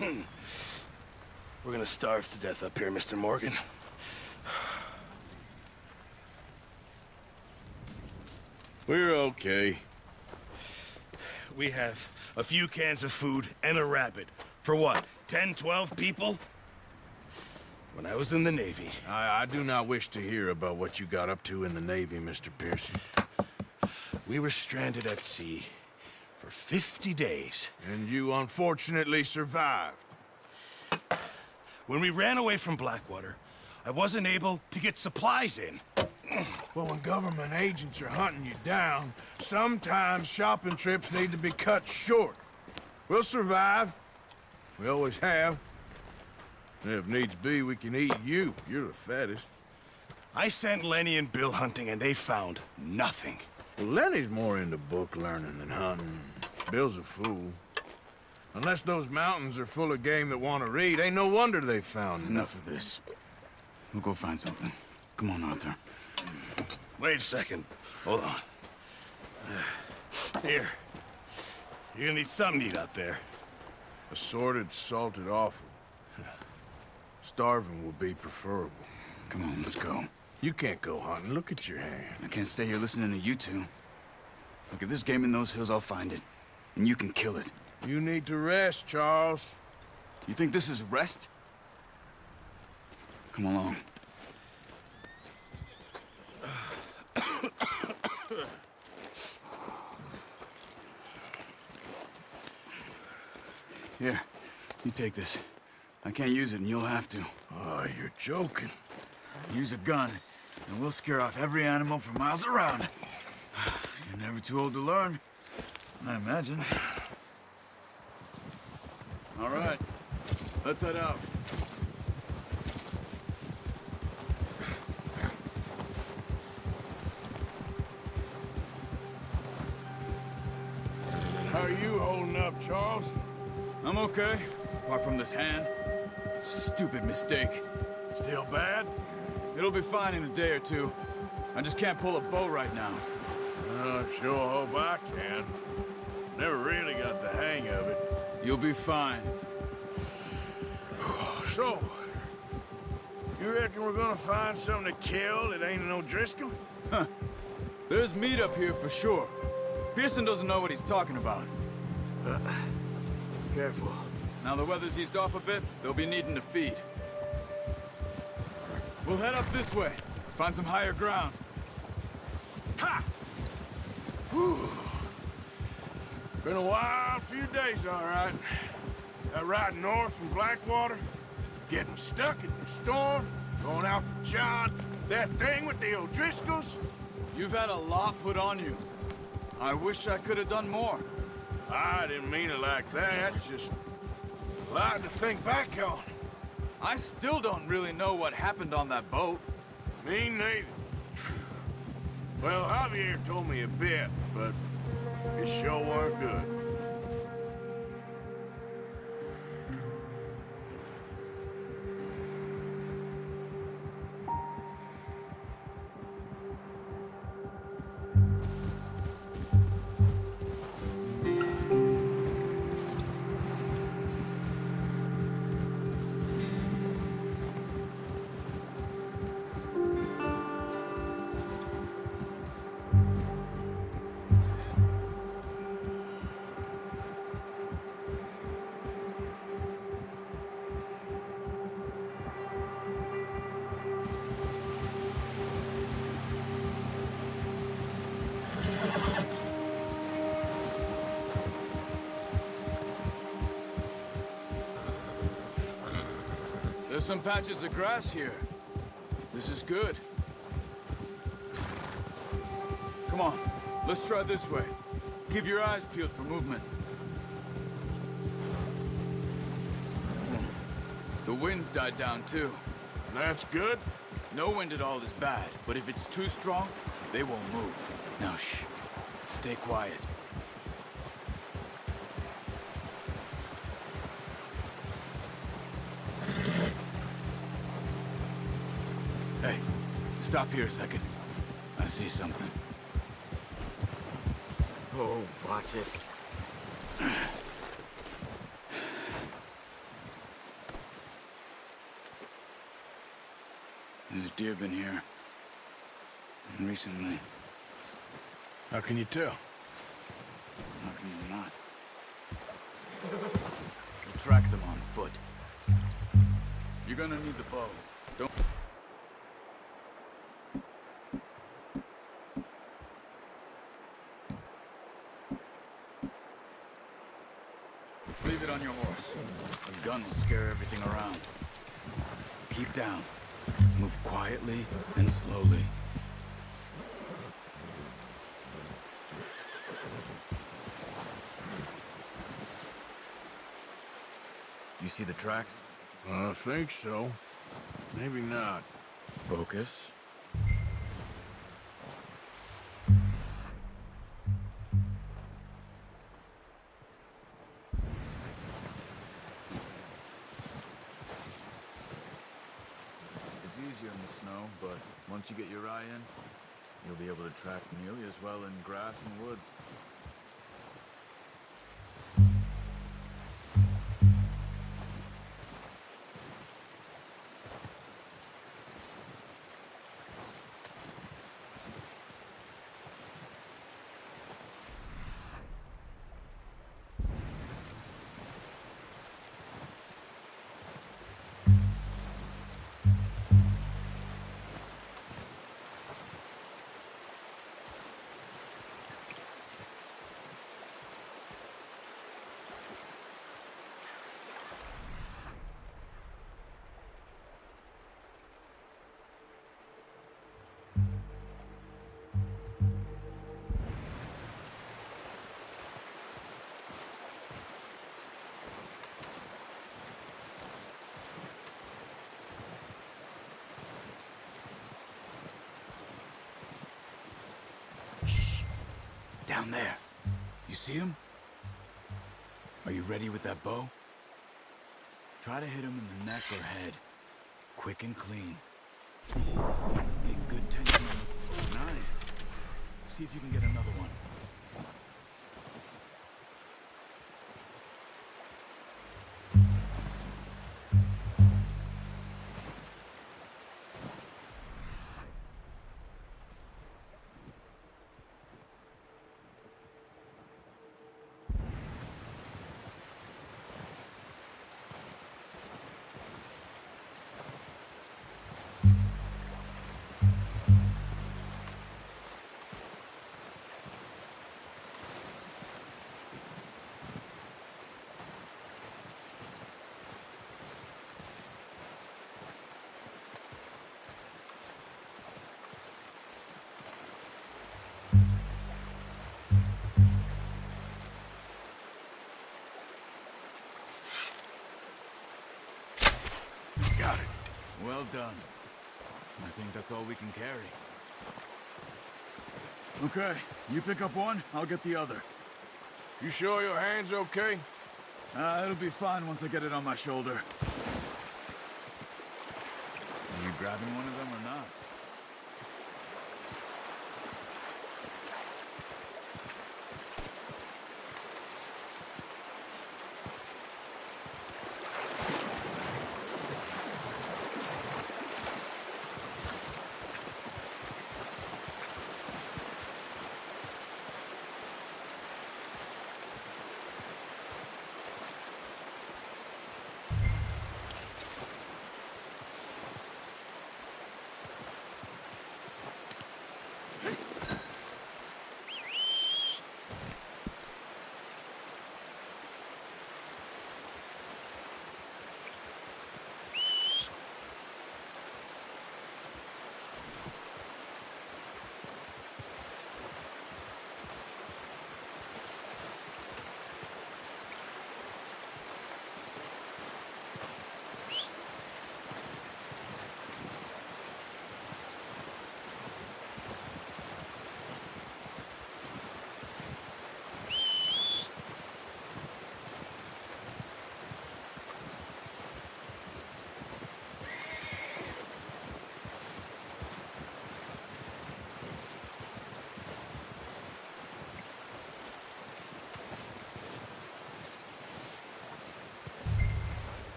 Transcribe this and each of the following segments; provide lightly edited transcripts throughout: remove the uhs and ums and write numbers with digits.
We're gonna starve to death up here, Mr. Morgan. We're okay. We have a few cans of food and a rabbit. For what, 10, 12 people? When I was in the Navy... I do not wish to hear about what you got up to in the Navy, Mr. Pearson. We were stranded at sea for 50 days. And you unfortunately survived. When we ran away from Blackwater, I wasn't able to get supplies in. Well, when government agents are hunting you down, sometimes shopping trips need to be cut short. We'll survive. We always have. And if needs be, we can eat you. You're the fattest. I sent Lenny and Bill hunting, and they found nothing. Well, Lenny's more into book learning than hunting. Bill's a fool. Unless those mountains are full of game that want to read, ain't no wonder they found Enough of this. We'll go find something. Come on, Arthur. Wait a second. Hold on. Here. You're gonna need something to eat out there. Assorted, salted offal. Starving will be preferable. Come on, let's go. You can't go hunting. Look at your hand. I can't stay here listening to you two. Look, if there's game in those hills, I'll find it. And you can kill it. You need to rest, Charles. You think this is rest? Come along. Here, you take this. I can't use it, and you'll have to. Oh, you're joking. Use a gun, and we'll scare off every animal for miles around. You're never too old to learn, I imagine. All right, let's head out. How are you holding up, Charles? I'm okay, apart from this hand. Stupid mistake. Still bad? It'll be fine in a day or two. I just can't pull a bow right now. I sure hope I can. Never really got the hang of it. You'll be fine. So, you reckon we're gonna find something to kill that ain't no Driscoll? Huh. There's meat up here for sure. Pearson doesn't know what he's talking about. Careful. Now the weather's eased off a bit, they'll be needing to feed. We'll head up this way. Find some higher ground. Ha! Whew. Been a wild few days, all right. That ride north from Blackwater, getting stuck in the storm, going out for John, that thing with the O'Driscolls. You've had a lot put on you. I wish I could have done more. I didn't mean it like that, just a lot to think back on. I still don't really know what happened on that boat. Me neither. Well, Javier told me a bit, but it sure weren't good. There's some patches of grass here. This is good. Come on, let's try this way. Keep your eyes peeled for movement. The wind's died down too. That's good. No wind at all is bad, but if it's too strong, they won't move. Now shh, stay quiet. Hey, stop here a second. I see something. Oh, watch it. deer been here. And recently. How can you tell? How can you not? We'll track them on foot. You're gonna need the bow. Don't... Leave it on your horse. The gun will scare everything around. Keep down. Move quietly and slowly. You see the tracks? I think so. Maybe not. Focus. It's easier in the snow, but once you get your eye in, you'll be able to track nearly as well in grass and woods. Down there. You see him? Are you ready with that bow? Try to hit him in the neck or head. Quick and clean. Get good tension on this bow. Nice. See if you can get another one. Got it. Well done. I think that's all we can carry. Okay, you pick up one, I'll get the other. You sure your hand's okay? It'll be fine once I get it on my shoulder. Are you grabbing one of them or not?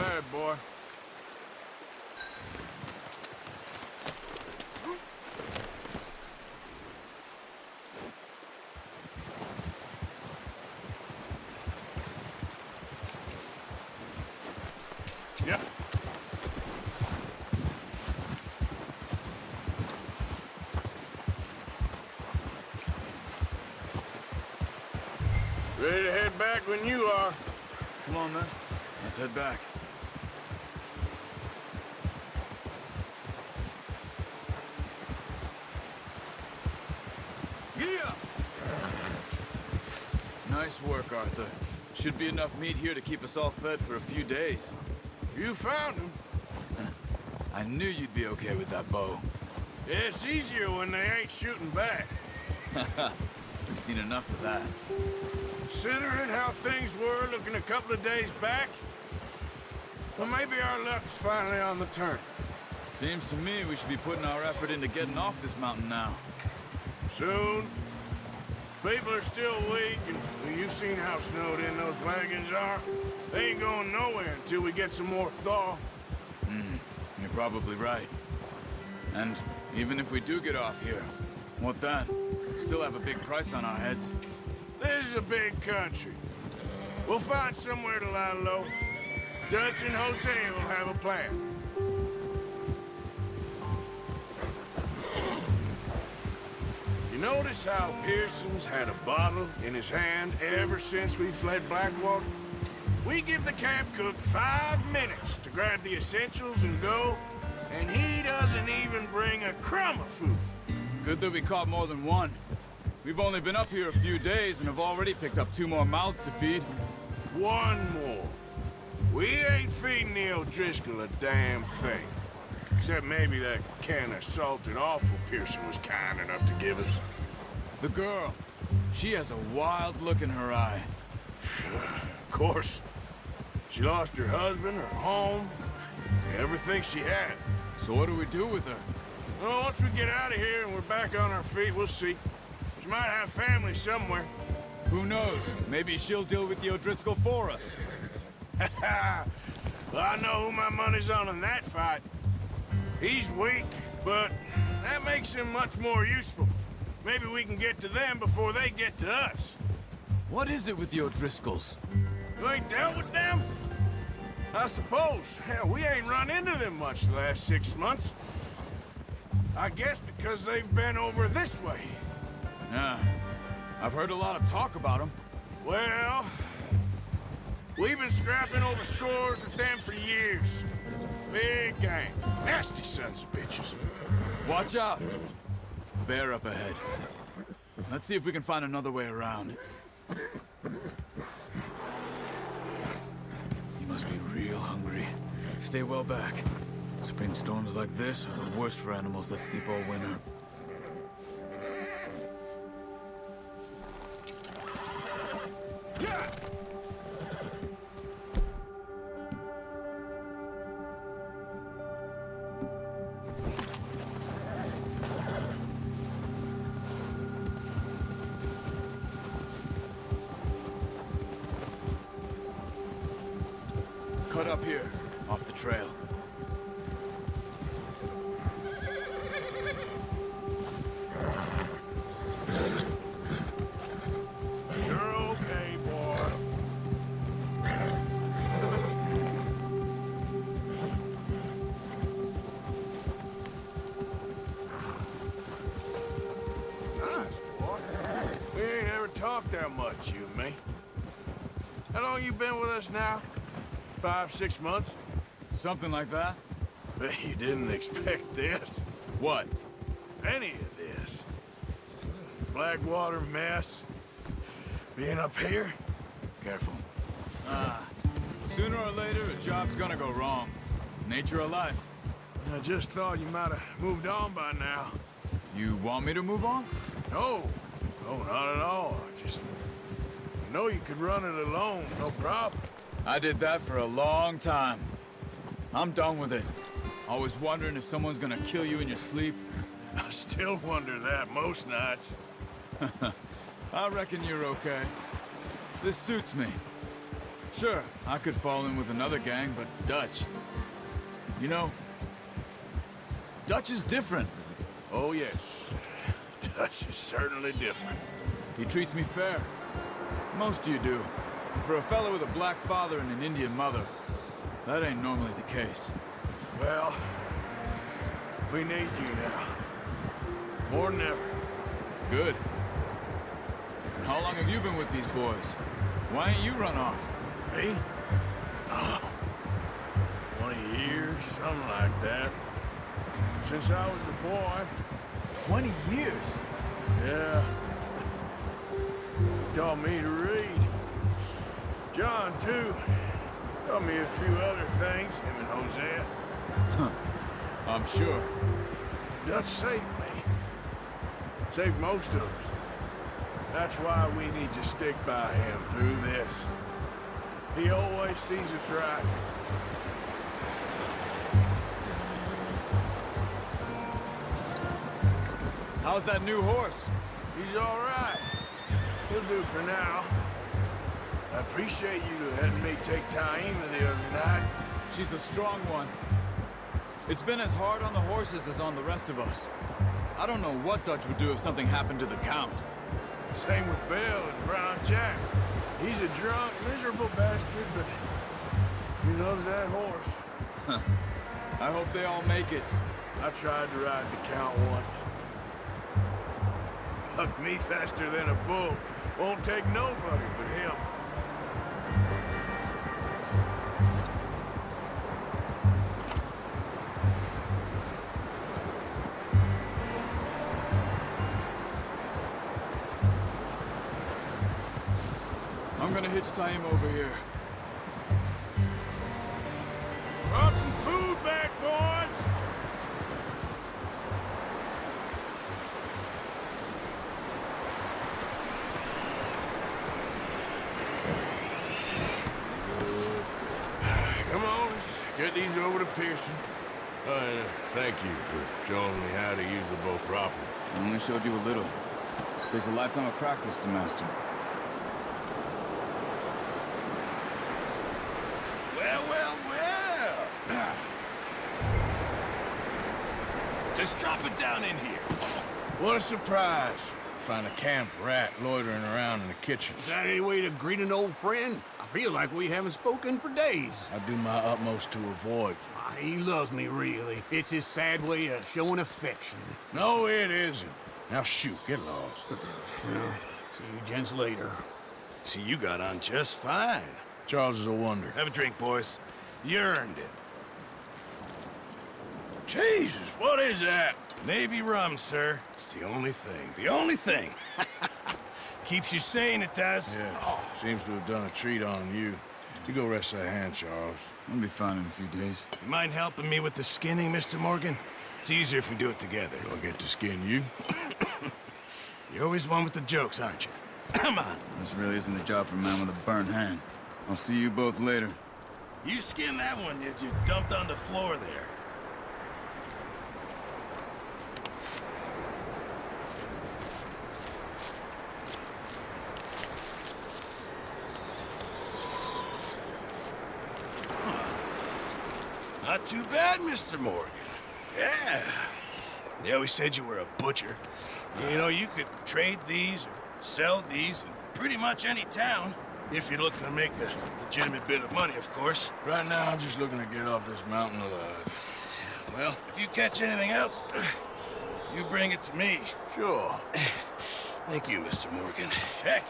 bad, boy. Yeah. Ready to head back when you are. Come on, then. Let's head back. Yeah! Nice work, Arthur. Should be enough meat here to keep us all fed for a few days. You found him. I knew you'd be okay with that bow. It's easier when they ain't shooting back. We've seen enough of that. Considering how things were looking a couple of days back, well, maybe our luck's finally on the turn. Seems to me we should be putting our effort into getting off this mountain now. Soon. People are still weak, and well, you've seen how snowed in those wagons are. They ain't going nowhere until we get some more thaw. You're probably right. And even if we do get off here, what then? Still have a big price on our heads. This is a big country. We'll find somewhere to lie low. Dutch and Hosea will have a plan. You notice how Pearson's had a bottle in his hand ever since we fled Blackwater? We give the camp cook 5 minutes to grab the essentials and go, and he doesn't even bring a crumb of food. Good that we caught more than one. We've only been up here a few days and have already picked up 2 more mouths to feed. One more. We ain't feeding the O'Driscoll a damn thing. Except maybe that can of salted offal Pearson was kind enough to give us. The girl, she has a wild look in her eye. Of course. She lost her husband, her home, everything she had. So what do we do with her? Well, once we get out of here and we're back on our feet, we'll see. She might have family somewhere. Who knows? Maybe she'll deal with the O'Driscoll for us. Well, I know who my money's on in that fight. He's weak, but that makes him much more useful. Maybe we can get to them before they get to us. What is it with the O'Driscolls? You ain't dealt with them? I suppose. Hell, we ain't run into them much the last 6 months. I guess because they've been over this way. Yeah, I've heard a lot of talk about them. Well, we've been scrapping over scores with them for years. Big gang. Nasty sons of bitches. Watch out! Bear up ahead. Let's see if we can find another way around. You must be real hungry. Stay well back. Spring storms like this are the worst for animals that sleep all winter. Yeah! Cut up here, off the trail. You're okay, boy. Nice, boy. We ain't ever talked that much, you and me. How long you been with us now? 5, 6 months? Something like that? Bet you didn't expect this. What? Any of this. Blackwater mess. Being up here? Careful. Sooner or later, a job's gonna go wrong. Nature of life. I just thought you might have moved on by now. You want me to move on? No. No, not at all. I just know you could run it alone, no problem. I did that for a long time. I'm done with it. Always wondering if someone's gonna kill you in your sleep. I still wonder that most nights. I reckon you're okay. This suits me. Sure, I could fall in with another gang, but Dutch... You know, Dutch is different. Oh, yes. Dutch is certainly different. He treats me fair. Most of you do. And for a fellow with a black father and an Indian mother, that ain't normally the case. Well, we need you now. More than ever. Good. And how long have you been with these boys? Why ain't you run off? Me? Oh, 20 years, something like that. Since I was a boy. 20 years? Yeah. Taught me to read. John, too. Taught me a few other things, him and Hosea. I'm sure. Dutch saved me. Saved most of us. That's why we need to stick by him through this. He always sees us right. How's that new horse? He's all right. He'll do for now. I appreciate you letting me take Taima the other night. She's a strong one. It's been as hard on the horses as on the rest of us. I don't know what Dutch would do if something happened to the Count. Same with Bill and Brown Jack. He's a drunk, miserable bastard, but he loves that horse. I hope they all make it. I tried to ride the Count once. Hucked me faster than a bull. Won't take nobody but him. I'm gonna hitch Taim over here. Brought some food back, boys! Come on, let's get these over to Pearson. And thank you for showing me how to use the bow properly. I only showed you a little. Takes a lifetime of practice to master. Well, well, well! Just drop it down in here. What a surprise. Find a camp rat loitering around in the kitchen. Is that any way to greet an old friend? I feel like we haven't spoken for days. I do my utmost to avoid you. He loves me, really. It's his sad way of showing affection. No, it isn't. Now shoot, get lost. Well, see you gents later. See, you got on just fine. Charles is a wonder. Have a drink, boys. You earned it. Jesus, what is that? Navy rum, sir. It's the only thing. The only thing. Keeps you sane, it does. Yeah, seems to have done a treat on you. You go rest that hand, Charles. I'll be fine in a few days. You mind helping me with the skinning, Mr. Morgan? It's easier if we do it together. Do I get to skin you? You're always one with the jokes, aren't you? Come on. This really isn't a job for a man with a burnt hand. I'll see you both later. You skin that one that you dumped on the floor there. Not too bad, Mr. Morgan. Yeah. They always said you were a butcher. You know, you could trade these or sell these in pretty much any town. If you're looking to make a legitimate bit of money, of course. Right now, I'm just looking to get off this mountain alive. Well, if you catch anything else, you bring it to me. Sure. Thank you, Mr. Morgan. Heck,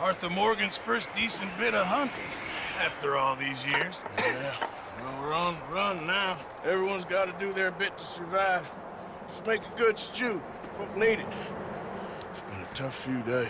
Arthur Morgan's first decent bit of hunting after all these years. Yeah. Well, we're on the run now. Everyone's got to do their bit to survive. Just make a good stew. Folk need it. It's been a tough few days.